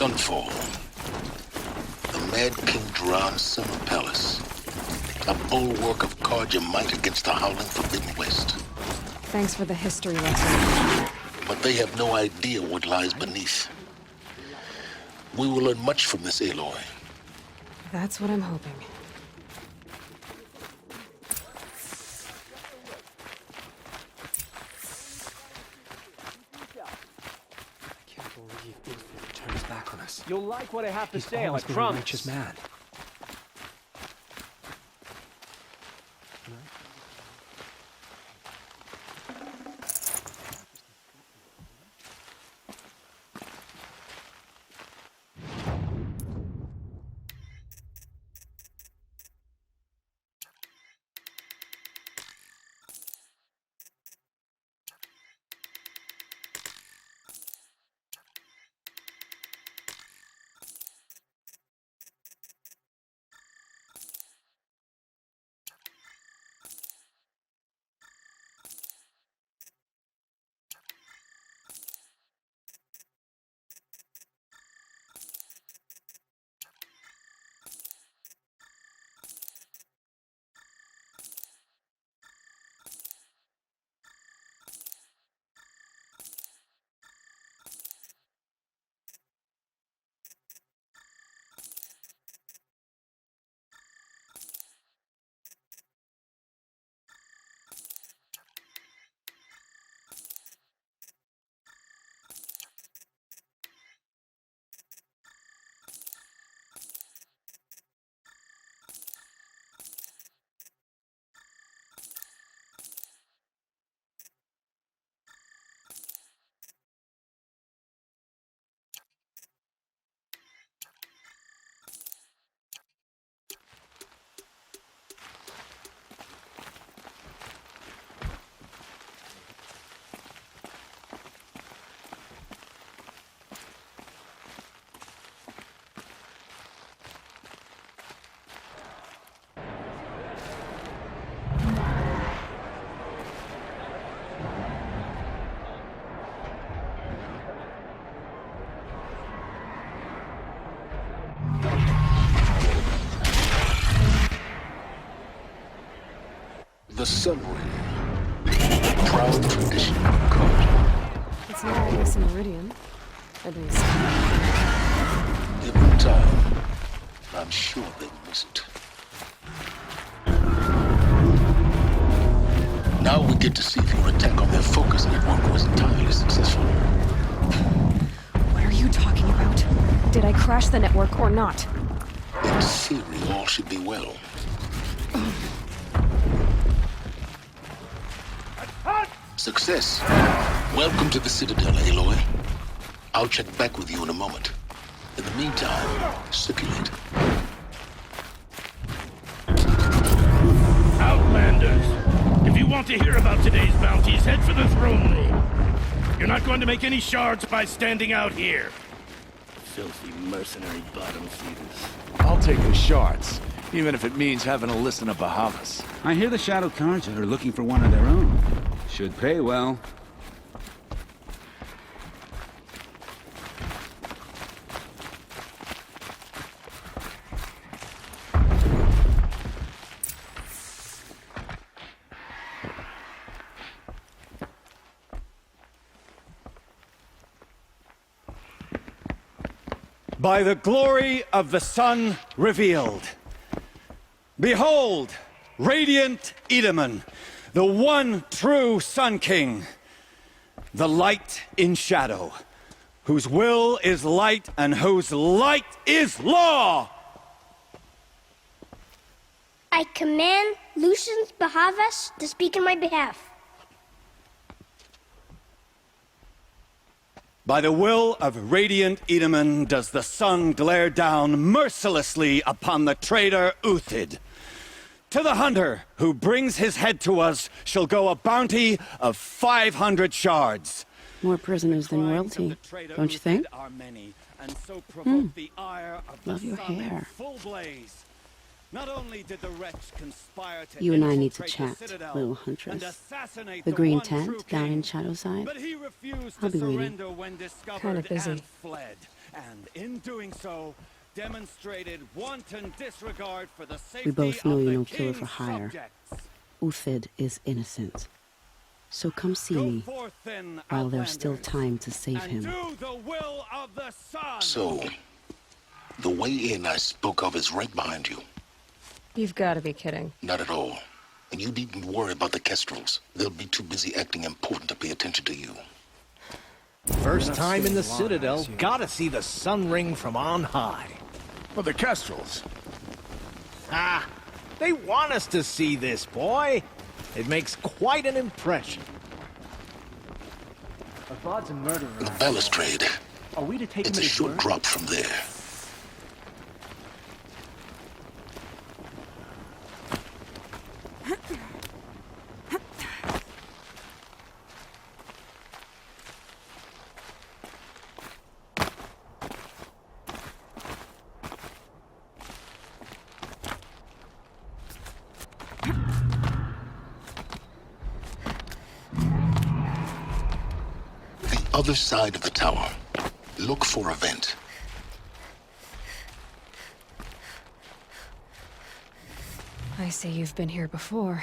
Sunfall. The Mad King Duran's summer palace. A bulwark of Carja might against the howling Forbidden West. Thanks for the history lesson. But they have no idea what lies beneath. We will learn much from this, Aloy. That's what I'm hoping. You'll like what I have to He's say, I always been promise. righteous mad. The Sun Ray. Proud tradition of Carja. It's not always a meridian. At least. Given time, I'm sure they miss it. Now we get to see if your attack on their focus network was entirely successful. What are you talking about? Did I crash the network or not? In theory, all should be well. Success. Welcome to the Citadel, Aloy. I'll check back with you in a moment. In the meantime, circulate. Outlanders! If you want to hear about today's bounties, head for the throne room. You're not going to make any shards by standing out here. Filthy mercenary bottom feeders. I'll take the shards, even if it means having to listen to Bahamas. I hear the Shadow Carja are looking for one of their own. Should pay well. By the glory of the sun revealed. Behold, radiant Edaman, the one true Sun King. the light in shadow, whose will is light and whose light is law! I command Lucius Bahavas to speak in my behalf. By the will of radiant Edaman does the sun glare down mercilessly upon the traitor Uthid. To the hunter who brings his head to us shall go a bounty of 500 shards. More prisoners than royalty, don't you think? Love your hair. Not only did the wretch conspire to You and I need to infiltrate chat, the citadel little and huntress. assassinate The green one tent true down king, in Shadowside. but he refused I'll to be waiting. surrender when discovered Kinda busy. and fled. And in doing so, demonstrated wanton disregard for the safety We both know of you're the no killer for king's hire. subjects. Uthid is innocent. So come see Go me forth then, while there's still Outlanders, time to save and him. do the will of the sun. So, the way in I spoke of is right behind you. You've got to be kidding. Not at all. And you needn't worry about the Kestrels. They'll be too busy acting important to pay attention to you. First time in the Citadel, gotta see the sun ring from on high. Well, the Kestrels. Ah, they want us to see this, boy. It makes quite an impression. Avad's a murderer. The balustrade. Are we to take It's him a at his short word? drop from there. The other side of the tower. Look for a vent. I see you've been here before.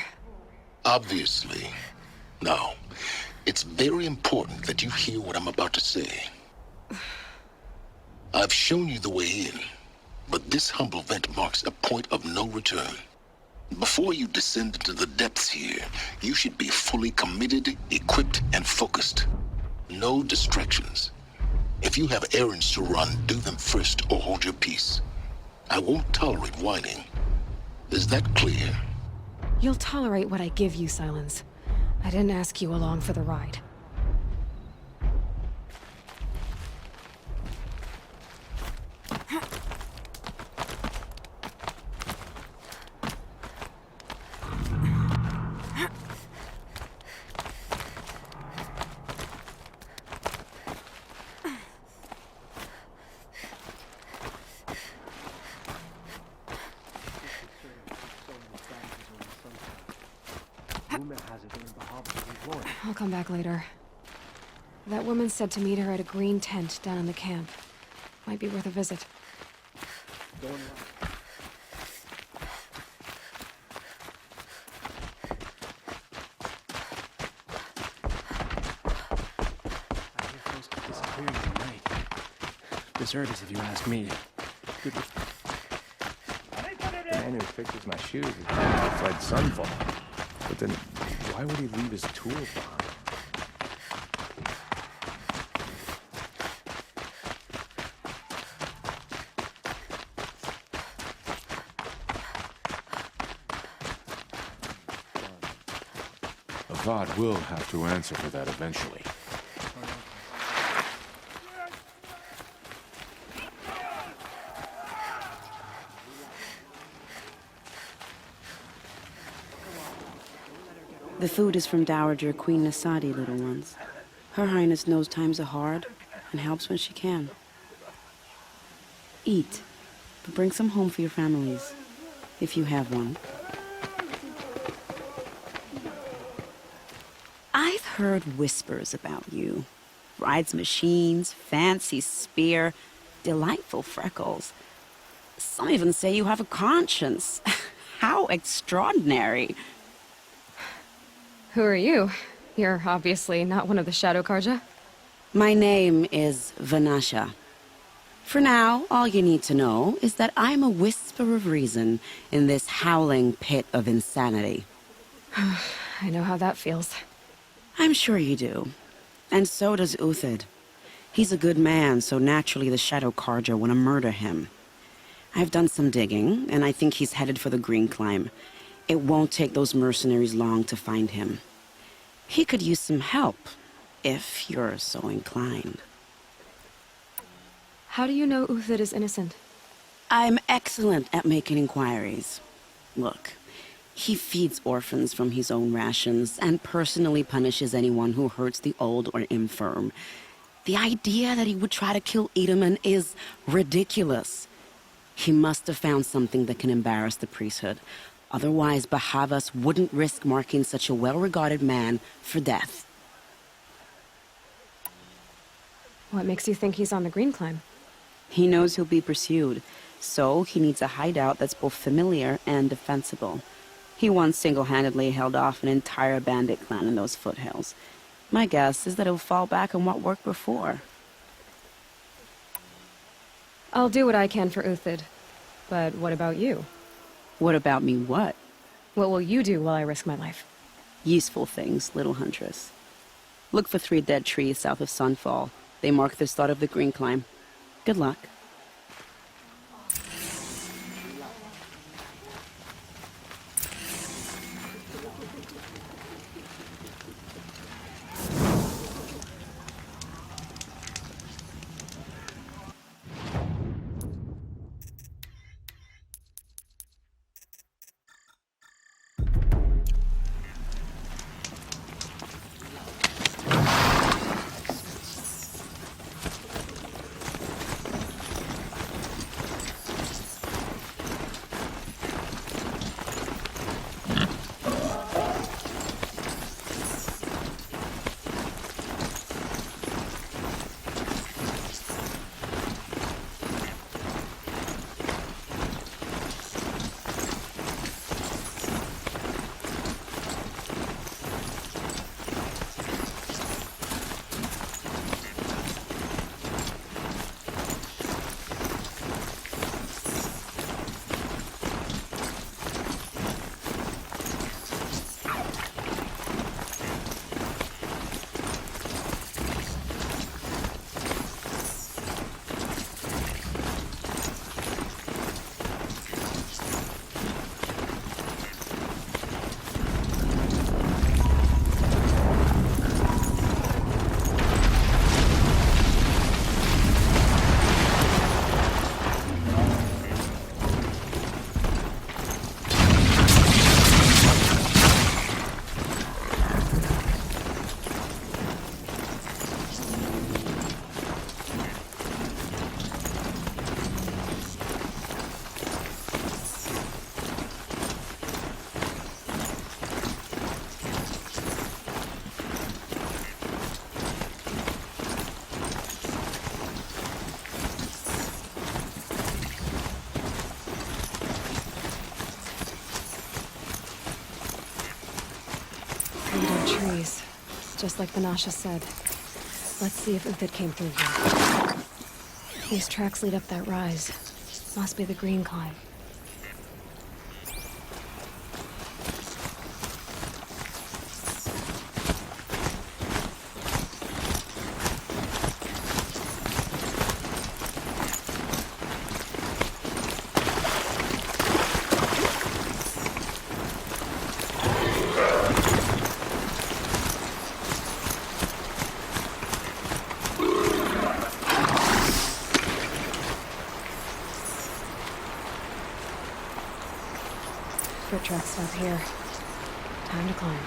Obviously. Now, it's very important that you hear what I'm about to say. I've shown you the way in, but this humble vent marks a point of no return. Before you descend into the depths here, you should be fully committed, equipped, and focused. No distractions. If you have errands to run, do them first or hold your peace. I won't tolerate whining. Is that clear? You'll tolerate what I give you, Silence. I didn't ask you along for the ride. I'll come back later. That woman said to meet her at a green tent down in the camp. Might be worth a visit. Deserters, if you ask me. The man who fixes my shoes is fled Sunfall. But then, why would he leave his tools behind? Avad will have to answer for that eventually. The food is from Dowager Queen Nasadi, little ones. Her Highness knows times are hard and helps when she can. Eat, but bring some home for your families, if you have one. I've heard whispers about you. Rides machines, fancy spear, delightful freckles. Some even say you have a conscience. How extraordinary. Who are you? You're obviously not one of the Shadow Carja. My name is Vanasha. For now, all you need to know is that I'm a whisper of reason in this howling pit of insanity. I know how that feels. I'm sure you do. And so does Uthid. He's a good man, so naturally the Shadow Carja want to murder him. I've done some digging, and I think he's headed for the Green Climb. It won't take those mercenaries long to find him. He could use some help, if you're so inclined. How do you know Uthid is innocent? I'm excellent at making inquiries. Look, he feeds orphans from his own rations and personally punishes anyone who hurts the old or infirm. The idea that he would try to kill Edelman is ridiculous. He must have found something that can embarrass the priesthood. Otherwise, Bahavas wouldn't risk marking such a well-regarded man for death. What makes you think he's on the Green Climb? He knows he'll be pursued, so he needs a hideout that's both familiar and defensible. He once single-handedly held off an entire bandit clan in those foothills. My guess is that he'll fall back on what worked before. I'll do what I can for Uthid. But what about you? What about me what? What will you do while I risk my life? Useful things, little huntress. Look for 3 dead trees south of Sunfall. They mark the start of the Green Climb. Good luck. Trees. Just like Banasha said. Let's see if Uthid came through here. These tracks lead up that rise. Must be the Green Climb. Foot tracks stop here. Time to climb.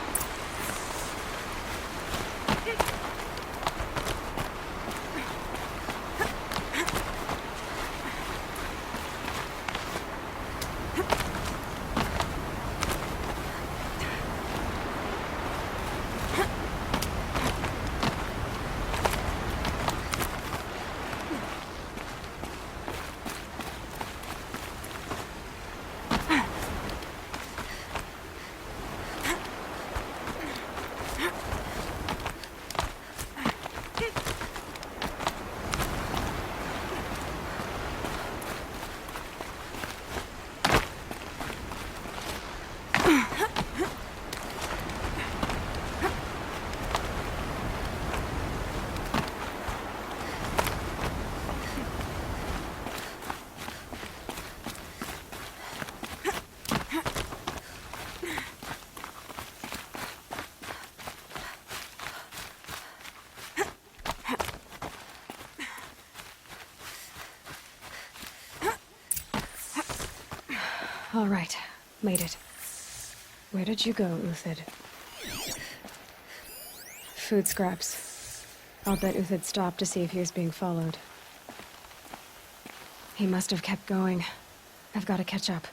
All right. Made it. Where did you go, Uthid? Food scraps. I'll bet Uthid stopped to see if he was being followed. He must have kept going. I've got to catch up.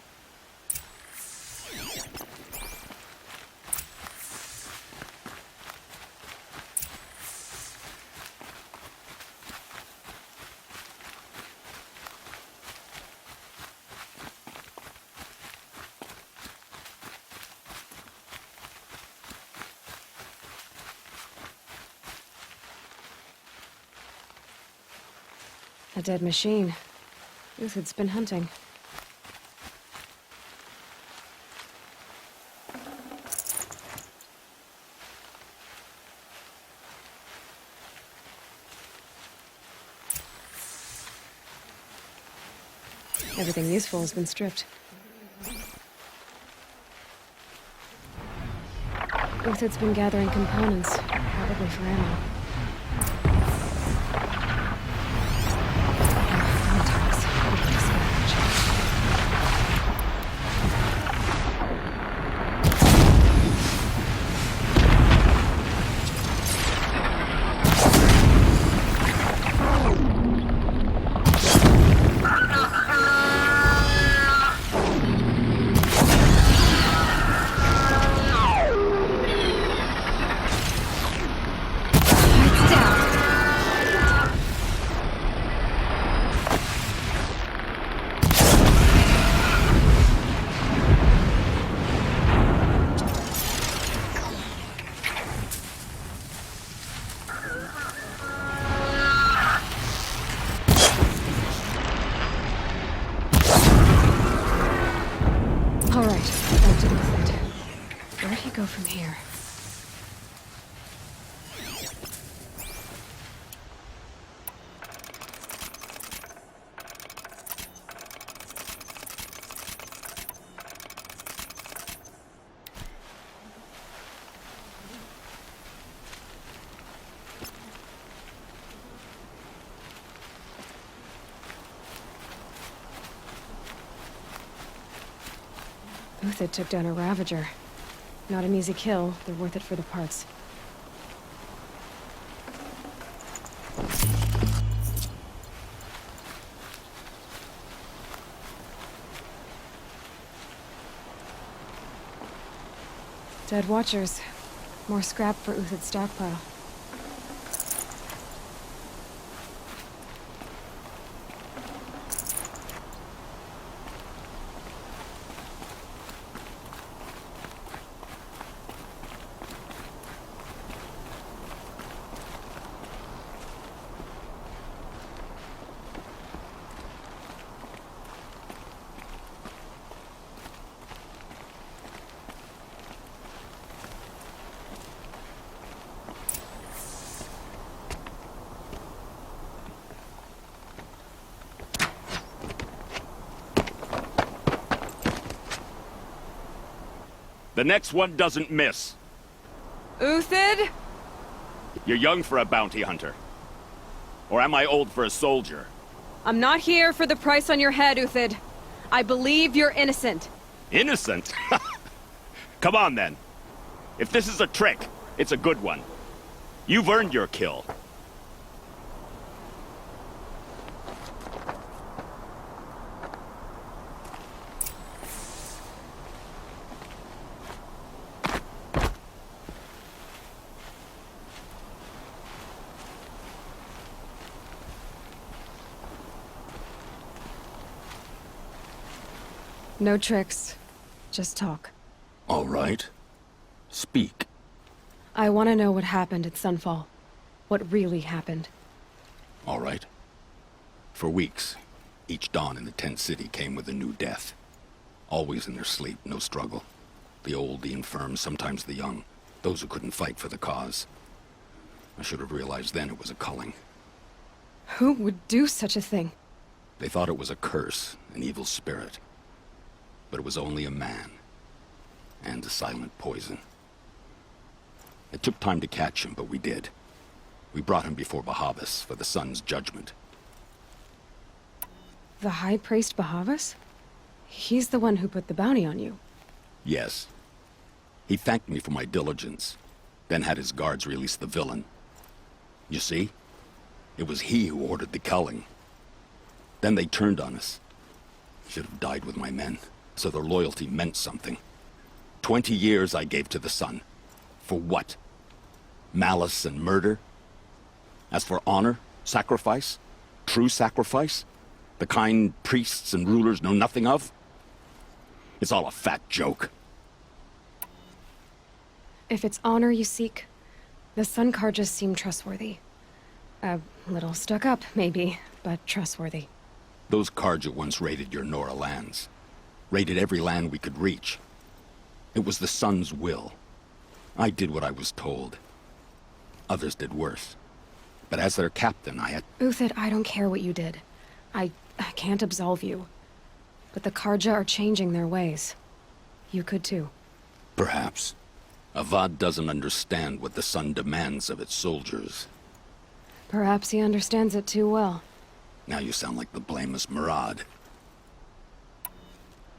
A dead machine. Uthid's been hunting. Everything useful has been stripped. Uthid's been gathering components, probably for ammo. Go from here. Uthid took down a Ravager. Not an easy kill, they're worth it for the parts. Dead Watchers. More scrap for Uthid's stockpile. The next one doesn't miss. Uthid? You're young for a bounty hunter. Or am I old for a soldier? I'm not here for the price on your head, Uthid. I believe you're innocent. Innocent? Come on, then. If this is a trick, it's a good one. You've earned your kill. No tricks. Just talk. All right. Speak. I want to know what happened at Sunfall. What really happened. All right. For weeks, each dawn in the tent city came with a new death. Always in their sleep, no struggle. The old, the infirm, sometimes the young. Those who couldn't fight for the cause. I should have realized then it was a culling. Who would do such a thing? They thought it was a curse, an evil spirit. But it was only a man. And a silent poison. It took time to catch him, but we did. We brought him before Bahavas for the sun's judgment. The High Priest Bahavas? He's the one who put the bounty on you. Yes. He thanked me for my diligence, then had his guards release the villain. You see? It was he who ordered the culling. Then they turned on us. Should have died with my men, so their loyalty meant something. 20 years I gave to the sun. For what? Malice and murder? As for honor, sacrifice, true sacrifice, the kind priests and rulers know nothing of? It's all a fat joke. If it's honor you seek, the Sun Carjas seem trustworthy. A little stuck up, maybe, but trustworthy. Those Carja once raided your Nora lands. Raided every land we could reach. It was the Sun's will. I did what I was told. Others did worse. But as their captain, I had... Uthid, I don't care what you did. I can't absolve you. But the Carja are changing their ways. You could too. Perhaps. Avad doesn't understand what the Sun demands of its soldiers. Perhaps he understands it too well. Now you sound like the blameless Murad.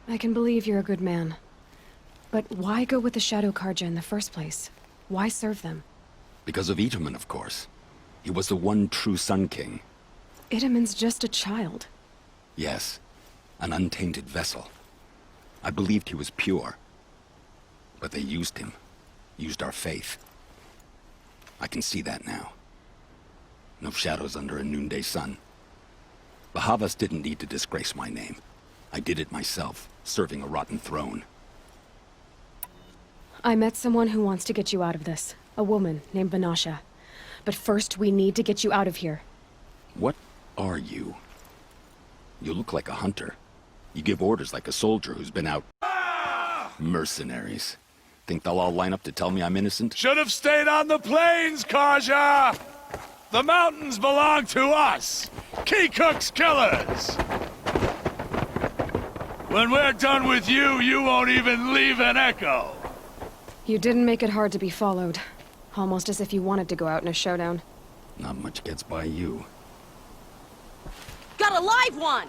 I can believe you're a good man. But why go with the Shadow Carja in the first place? Why serve them? Because of Itaman, of course. He was the one true Sun King. Itaman's just a child. Yes, an untainted vessel. I believed he was pure. But they used him. Used our faith. I can see that now. No shadows under a noonday sun. Bahavas didn't need to disgrace my name. I did it myself, serving a rotten throne. I met someone who wants to get you out of this. A woman named Banasha. But first, we need to get you out of here. What are you? You look like a hunter. You give orders like a soldier who's been out... Mercenaries. Think they'll all line up to tell me I'm innocent? Should have stayed on the plains, Carja! The mountains belong to us! Keycook's killers! When we're done with you, you won't even leave an echo! You didn't make it hard to be followed. Almost as if you wanted to go out in a showdown. Not much gets by you. Got a live one!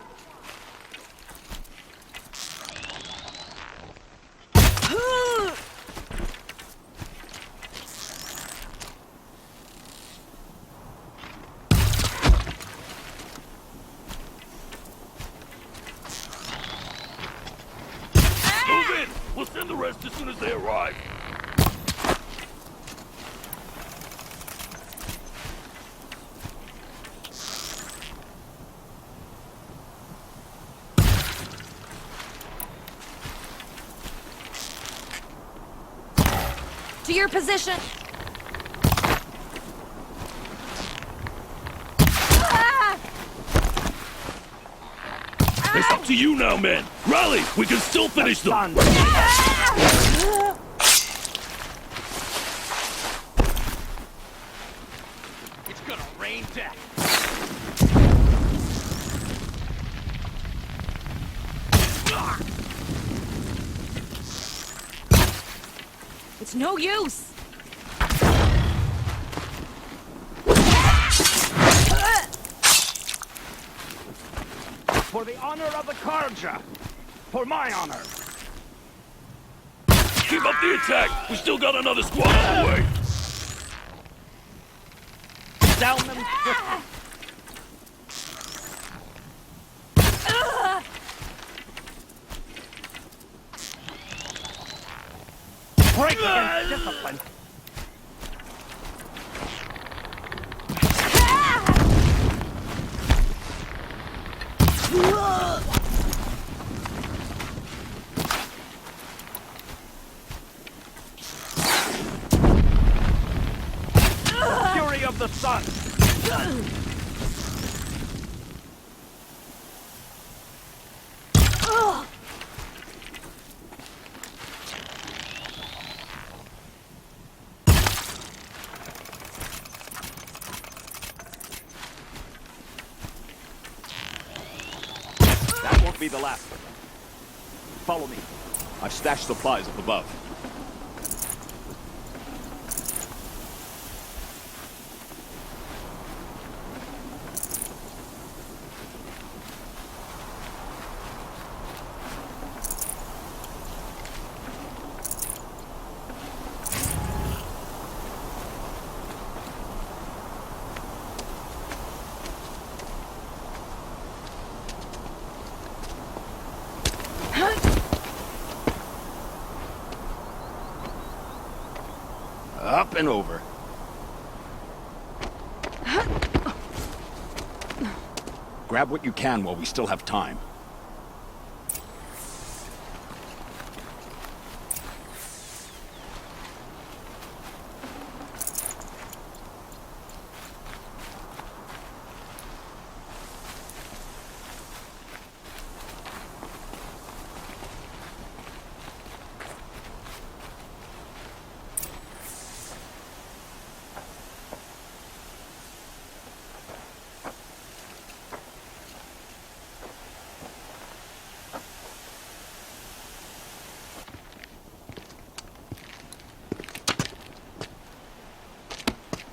Move in! We'll send the rest as soon as they arrive. To your position! It's up to you now, men! Rally! We can still finish them! It's gonna rain death. It's no use! For the honor of the Carja. For my honor. Keep up the attack! We still got another squad on the way! Down them quickly. Break against discipline. Fury of the sun. That won't be the last. Follow me. I've stashed supplies up above. and over. Grab what you can while we still have time.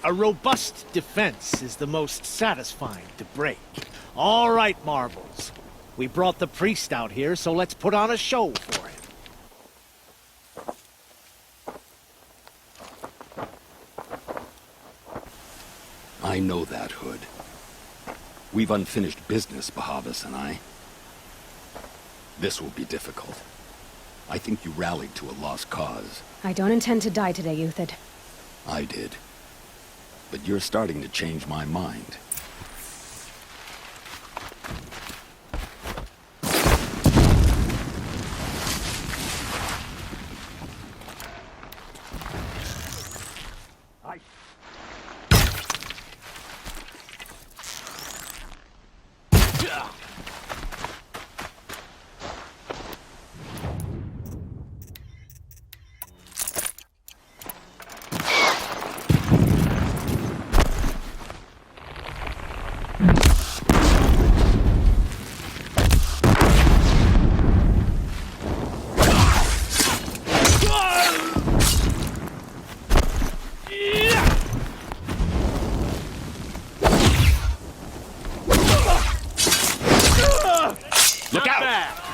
A robust defense is the most satisfying to break. All right, Marbles. We brought the priest out here, so let's put on a show for him. I know that, Hood. We've unfinished business, Bahavas and I. This will be difficult. I think you rallied to a lost cause. I don't intend to die today, Uthid. I did. But you're starting to change my mind.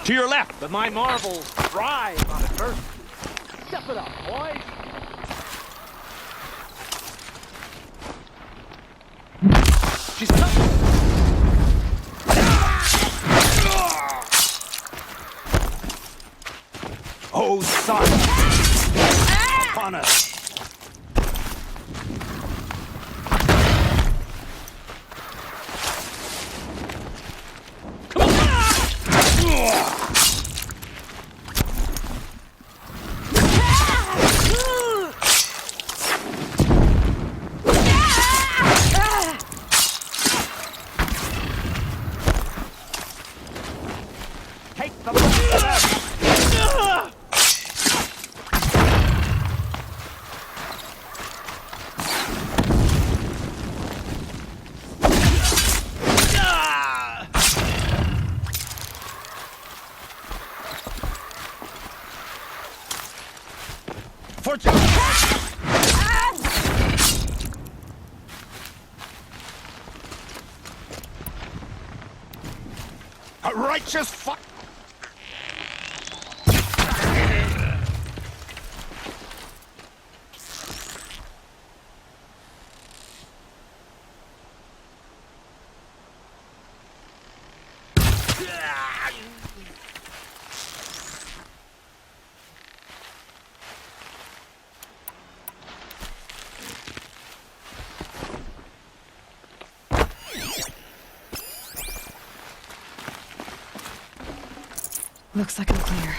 To your left, but my marbles thrive on adversity. Step it up, boys. She's coming. Oh, son! Upon us! A righteous fuck. Looks like I'm clear.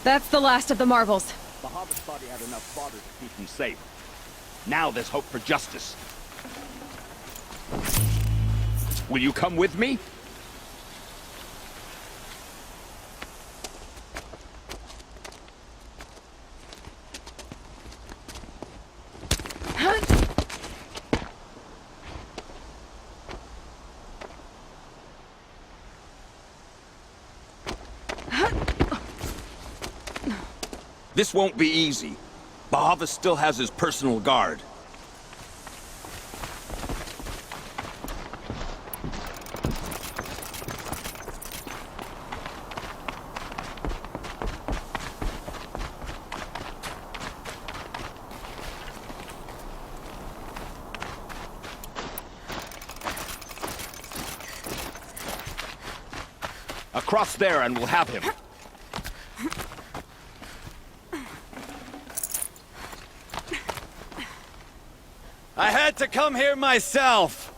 That's the last of the marvels. Bahavas thought he had enough fodder to keep him safe. Now there's hope for justice. Will you come with me? This won't be easy. Bahavas still has his personal guard. Across there and we'll have him. I had to come here myself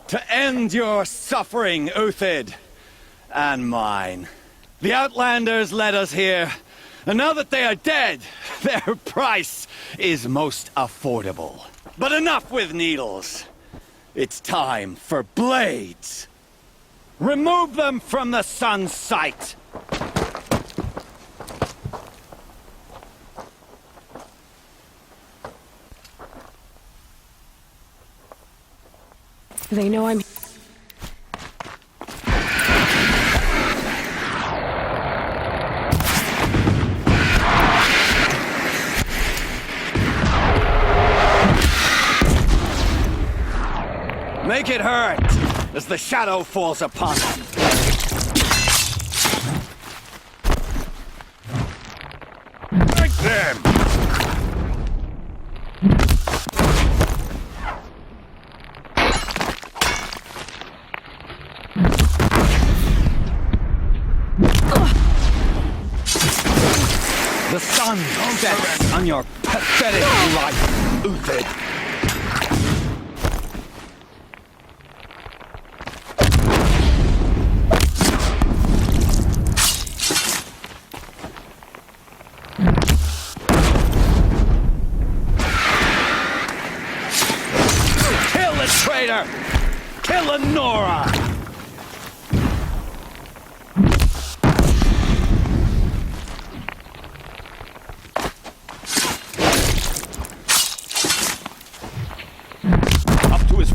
to end your suffering, Uthid, and mine. The Outlanders led us here, and now that they are dead, their price is most affordable. But enough with needles. It's time for blades. Remove them from the sun's sight. They know I'm... Make it hurt as the shadow falls upon them. Break them! The sun sets on your pathetic life, Uthid. Kill the traitor! Kill the Nora!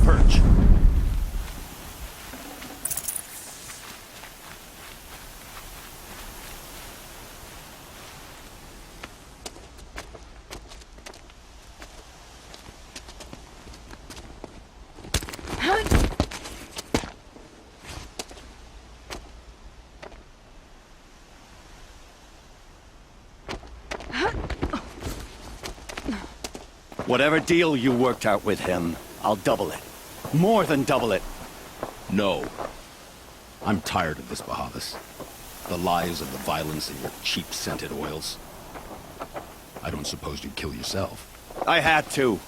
Perch. Whatever deal you worked out with him, I'll double it. More than double it. No. I'm tired of this, Bahavas. The lies and the violence and your cheap-scented oils. I don't suppose you'd kill yourself. I had to.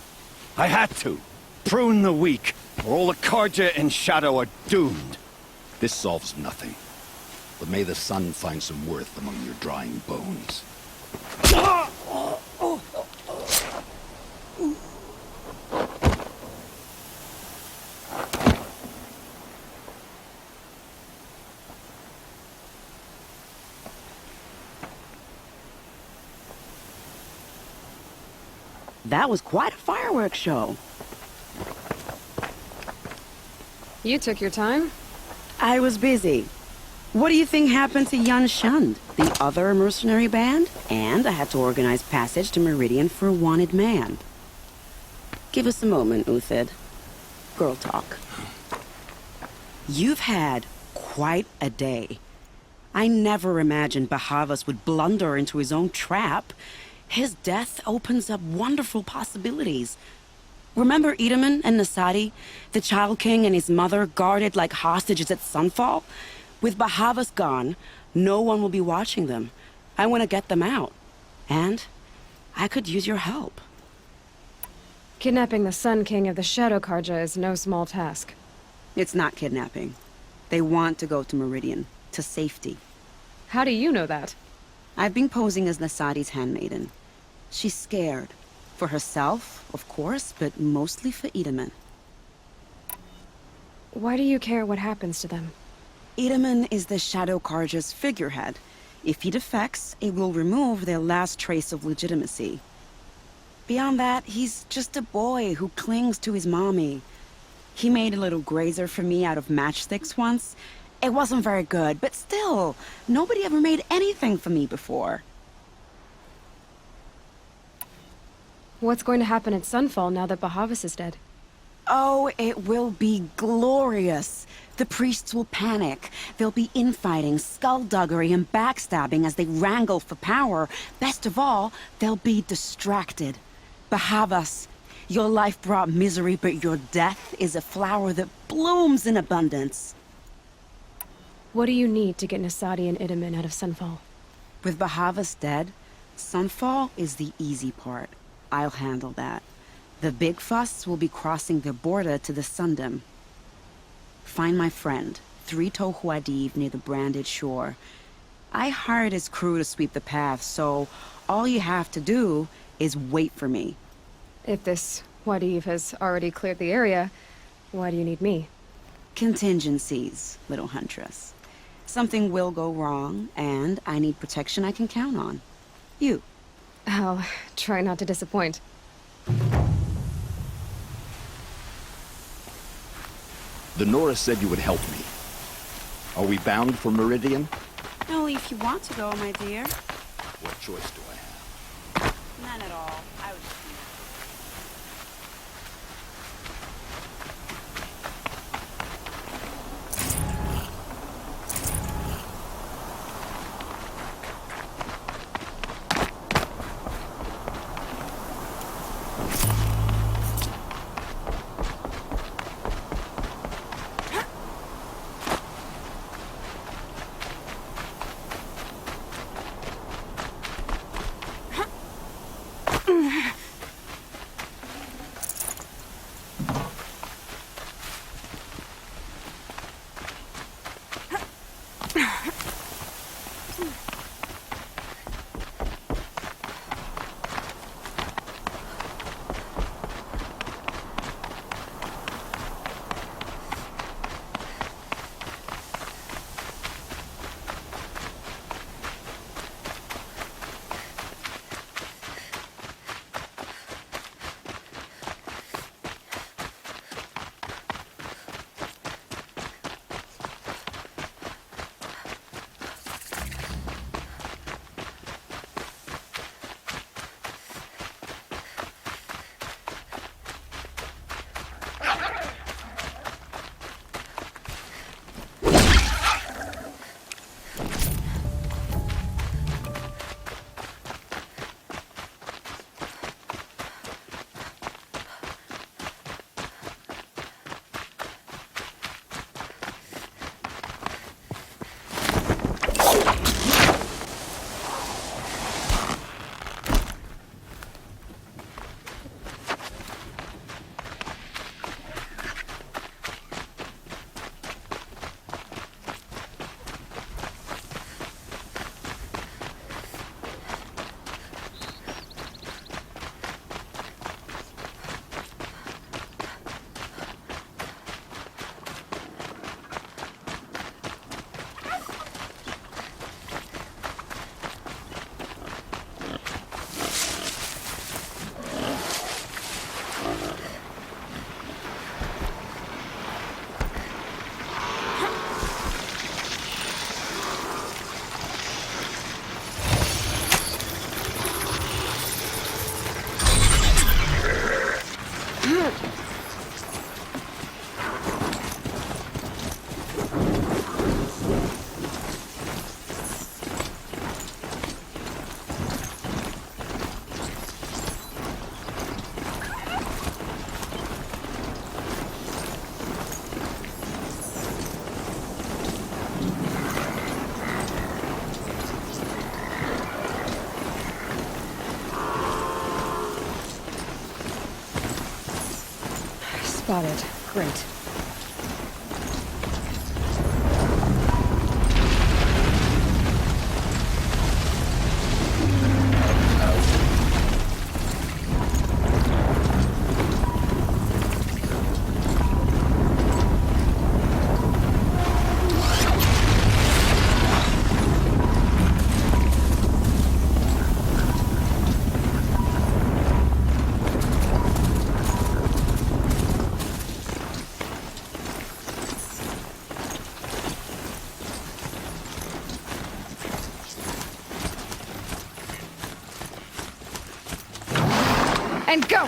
I had to. Prune the weak, or all the Carja in shadow are doomed. This solves nothing. But may the sun find some worth among your drying bones. That was quite a fireworks show. You took your time? I was busy. What do you think happened to Yun Shund, the other mercenary band? And I had to organize passage to Meridian for a wanted man. Give us a moment, Uthid. Girl talk. You've had quite a day. I never imagined Bahavas would blunder into his own trap. His death opens up wonderful possibilities. Remember Edaman and Nasadi? The Child King and his mother guarded like hostages at sunfall? With Bahavas gone, no one will be watching them. I want to get them out. And I could use your help. Kidnapping the Sun King of the Shadow Carja is no small task. It's not kidnapping. They want to go to Meridian, to safety. How do you know that? I've been posing as Nasadi's handmaiden. She's scared. For herself, of course, but mostly for Itamen. Why do you care what happens to them? Itamen is the Shadow Carja's figurehead. If he defects, it will remove their last trace of legitimacy. Beyond that, he's just a boy who clings to his mommy. He made a little grazer for me out of matchsticks once. It wasn't very good, but still, nobody ever made anything for me before. What's going to happen at Sunfall now that Bahavas is dead? Oh, it will be glorious. The priests will panic. There'll be infighting, skullduggery, and backstabbing as they wrangle for power. Best of all, they'll be distracted. Bahavas, your life brought misery, but your death is a flower that blooms in abundance. What do you need to get Nasadi and Itamen out of Sunfall? With Bahavas dead, Sunfall is the easy part. I'll handle that. The big fuss will be crossing the border to the Sundom. Find my friend, 3-Toe Huadiv, near the branded shore. I hired his crew to sweep the path, so all you have to do is wait for me. If this Huadiv has already cleared the area, why do you need me? Contingencies, little huntress. Something will go wrong, and I need protection I can count on. You. I'll try not to disappoint. The Nora said you would help me. Are we bound for Meridian? Only if you want to go, my dear. What choice do I have? None at all. I was just... Spotted. Great. And go!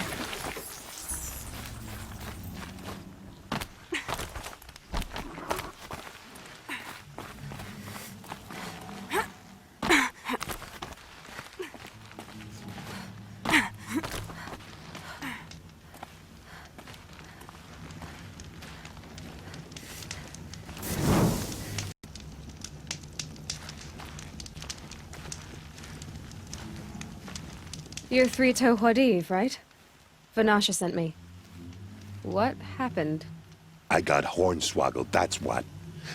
You're Three-Toe Huadiv, right? Vanasha sent me. What happened? I got hornswoggled, that's what.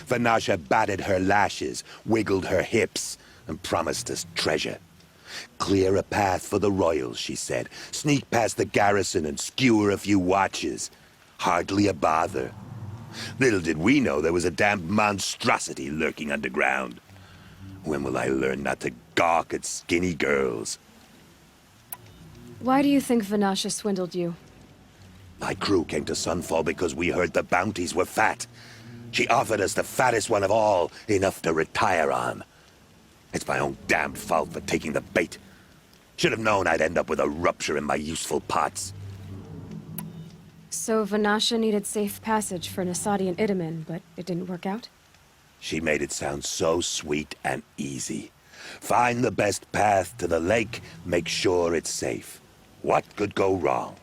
Vanasha batted her lashes, wiggled her hips, and promised us treasure. Clear a path for the royals, she said. Sneak past the garrison and skewer a few watches. Hardly a bother. Little did we know there was a damned monstrosity lurking underground. When will I learn not to gawk at skinny girls? Why do you think Vanasha swindled you? My crew came to Sunfall because we heard the bounties were fat. She offered us the fattest one of all, enough to retire on. It's my own damned fault for taking the bait. Should have known I'd end up with a rupture in my useful pots. So Vanasha needed safe passage for Nasadi and Itamen, but it didn't work out? She made it sound so sweet and easy. Find the best path to the lake, make sure it's safe. What could go wrong?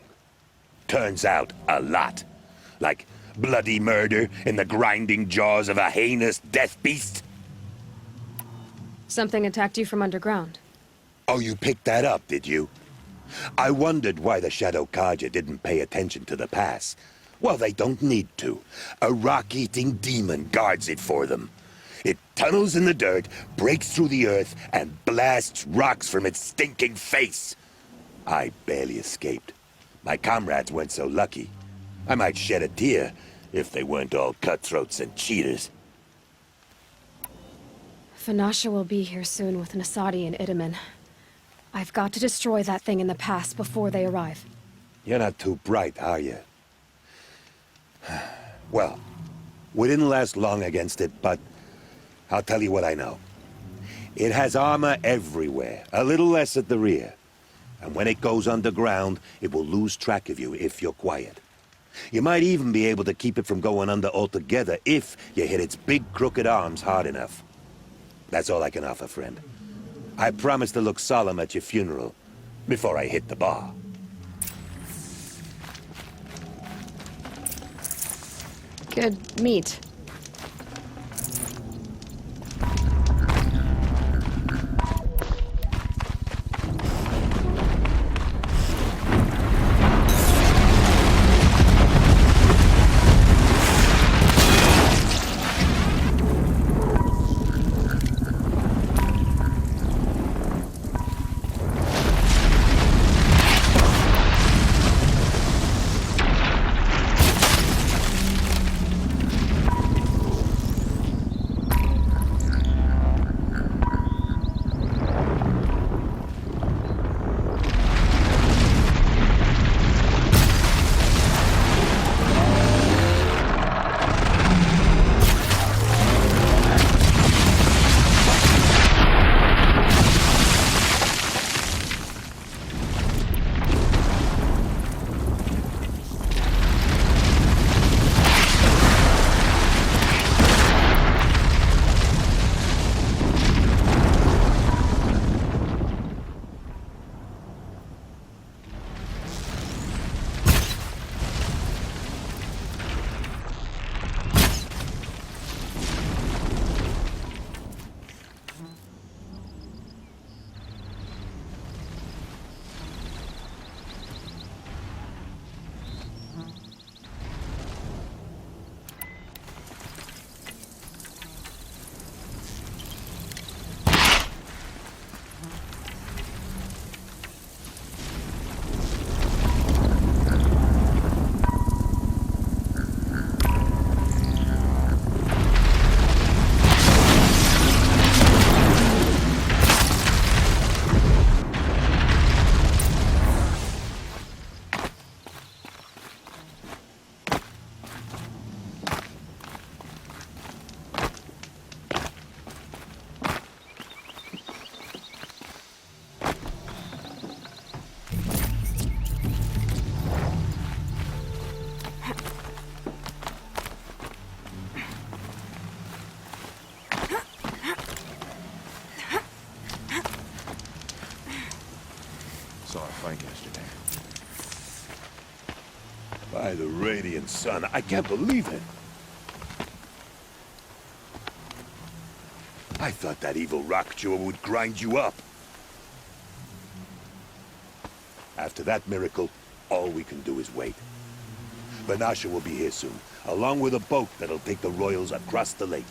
Turns out, a lot. Like bloody murder in the grinding jaws of a heinous death beast. Something attacked you from underground. Oh, you picked that up, did you? I wondered why the Shadow Carja didn't pay attention to the pass. Well, they don't need to. A rock-eating demon guards it for them. It tunnels in the dirt, breaks through the earth, and blasts rocks from its stinking face. I barely escaped. My comrades weren't so lucky. I might shed a tear if they weren't all cutthroats and cheaters. Vanasha will be here soon with Nasadi and Itamen. I've got to destroy that thing in the pass before they arrive. You're not too bright, are you? Well, we didn't last long against it, but I'll tell you what I know. It has armor everywhere, a little less at the rear. And when it goes underground, it will lose track of you if you're quiet. You might even be able to keep it from going under altogether if you hit its big crooked arms hard enough. That's all I can offer, friend. I promise to look solemn at your funeral before I hit the bar. Good meat. By the radiant sun, I can't believe it. I thought that evil rock jaw would grind you up. After that miracle, all we can do is wait. Banasha will be here soon, along with a boat that'll take the royals across the lake.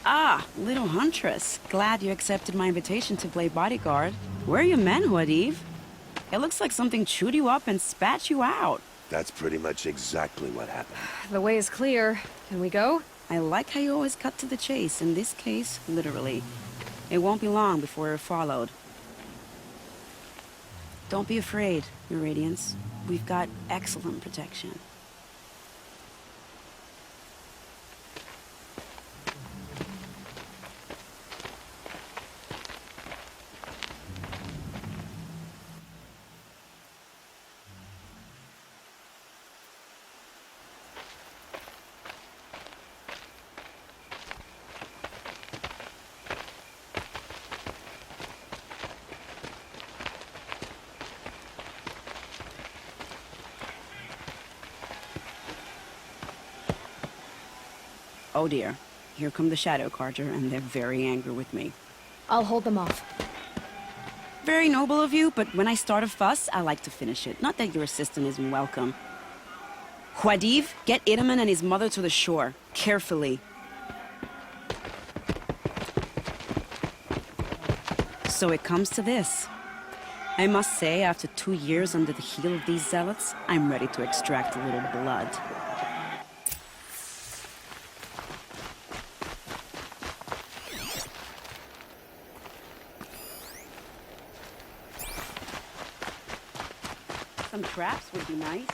Ah, little huntress. Glad you accepted my invitation to play bodyguard. Where are your manhood, Eve? It looks like something chewed you up and spat you out. That's pretty much exactly what happened. The way is clear. Can we go? I like how you always cut to the chase. In this case, literally. It won't be long before we're followed. Don't be afraid, Your Radiance. We've got excellent protection. Oh dear. Here come the Shadow Carja, and they're very angry with me. I'll hold them off. Very noble of you, but when I start a fuss, I like to finish it. Not that your assistant isn't welcome. Huadiv, get Itaman and his mother to the shore. Carefully. So it comes to this. I must say, after 2 years under the heel of these zealots, I'm ready to extract a little blood. Some traps would be nice.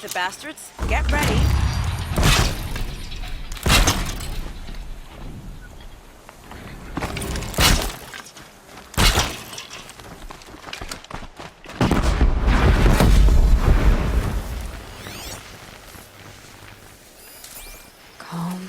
The bastards, get ready. Calm.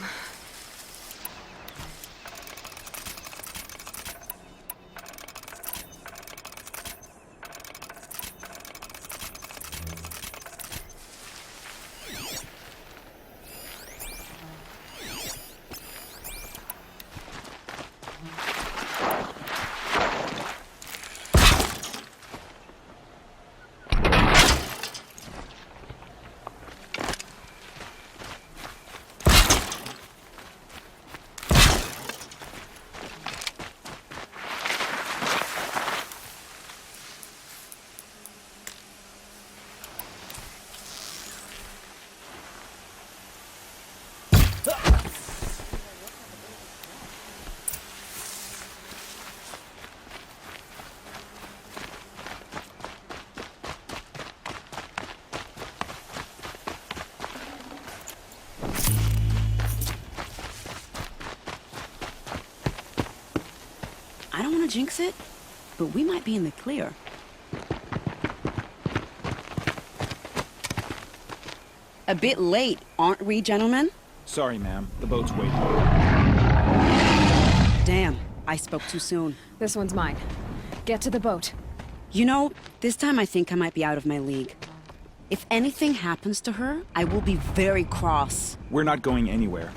I don't want to jinx it, but we might be in the clear. A bit late, aren't we, gentlemen? Sorry, ma'am. The boat's waiting. Damn, I spoke too soon. This one's mine. Get to the boat. You know, this time I think I might be out of my league. If anything happens to her, I will be very cross. We're not going anywhere.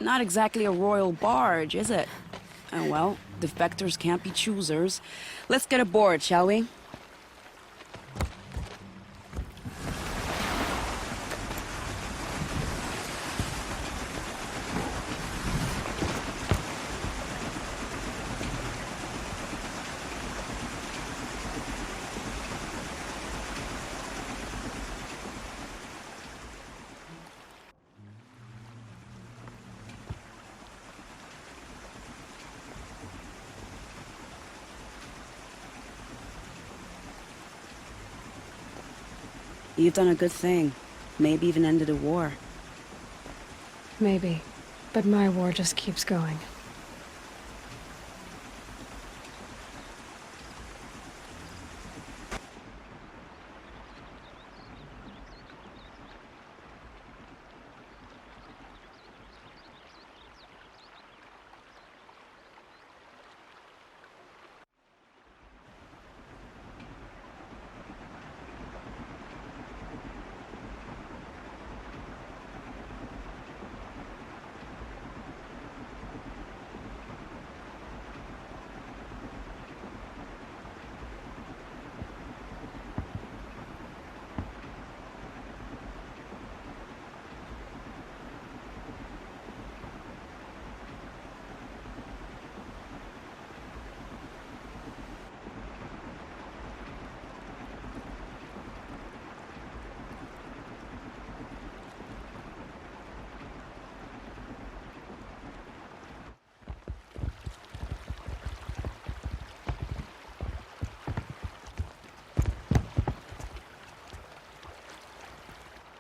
Not exactly a royal barge, is it? Oh well, defectors can't be choosers. Let's get aboard, shall we? You've done a good thing. Maybe even ended a war. Maybe. But my war just keeps going.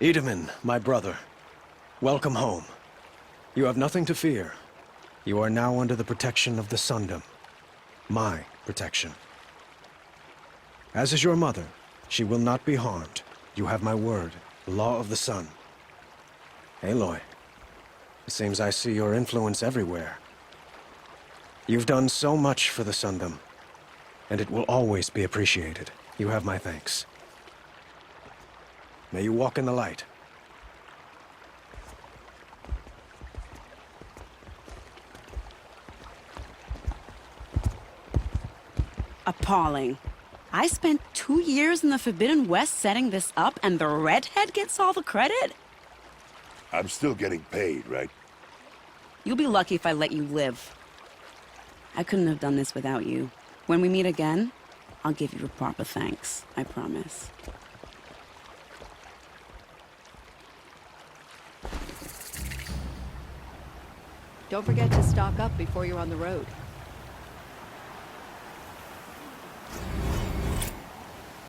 Edaman, my brother, welcome home. You have nothing to fear. You are now under the protection of the Sundom. My protection. As is your mother, she will not be harmed. You have my word, the law of the sun. Aloy, it seems I see your influence everywhere. You've done so much for the Sundom, and it will always be appreciated. You have my thanks. May you walk in the light. Appalling. I spent 2 years in the Forbidden West setting this up, and the redhead gets all the credit? I'm still getting paid, right? You'll be lucky if I let you live. I couldn't have done this without you. When we meet again, I'll give you a proper thanks, I promise. Don't forget to stock up before you're on the road.